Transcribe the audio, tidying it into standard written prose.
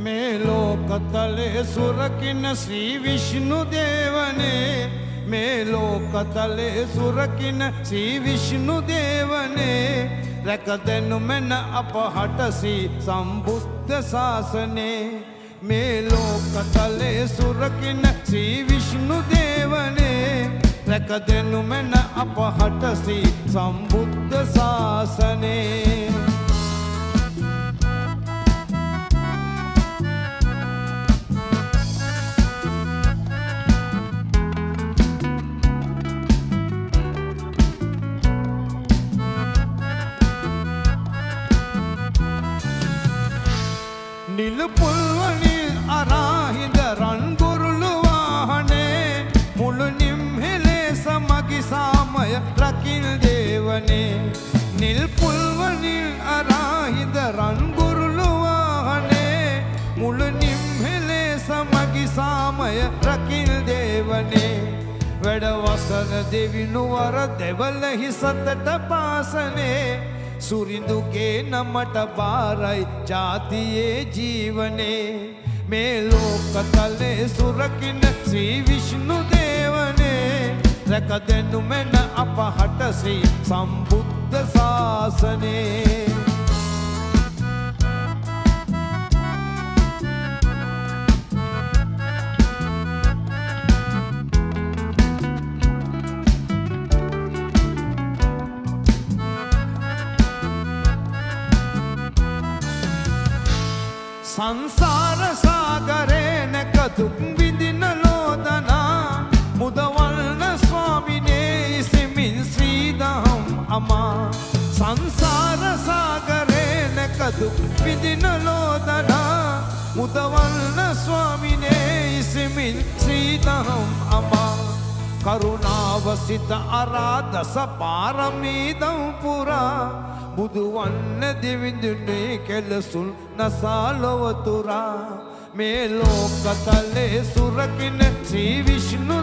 මේ ලෝකතලේ සුරකින්න ශ්‍රී විෂ්ණු දේවනේ මේ ලෝකතලේ සුරකින්න ශ්‍රී විෂ්ණු දේවනේ රැකදෙනු මෙන්න අපහට සී සම්බුද්ධ ශාසනේ මේ ලෝකතලේ සුරකින්න ශ්‍රී විෂ්ණු දේවනේ රැකදෙනු මෙන්න අපහට සී සම්බුද්ධ ශාසනේ නිල පුල්වනිල් අරාහිඳ රන්ගුරුළු වාහනේ මුළු නිම්හෙලේ සමගි සාමය රකිල් දේවනේ නිල් පුල්වනිල් අරාහිඳ රන්ගුරුළු වාහනේ මුළු නිම්හෙලේ සමගි සාමය රකිල් දේවනේ වැඩ වසන දෙවිනුවර දෙවලහි සතට පාසනේ සුරිඳුගේ නමට බාරයි ජාතියේ ජීවනේ මේ ලෝකතලේ සුරකින්න ශ්‍රී විෂ්ණු දේවනේ රැකදෙනු මෙන්න අපහට ශ්‍රී සම්බුද්ධ ශාසනේ සංසාර සාගරේ නැක දුක් විඳින ලෝදනා මුදවල්න ස්වාමිනේ ඉසිමින් ශ්‍රී දහම් අමා සංසාර සාගරේ නැක දුක් විඳින ලෝදනා මුදවල්න ස්වාමිනේ ඉසිමින් ශ්‍රී දහම් අමා කරුණාව සිත අරාදස පාරමී දම් පුරා බුදුවන්න දෙවිඳුනේ කෙලසුල් නසාලොවතුරා මේ ලෝකතලේ සුරකින්න ශ්‍රී විෂ්ණු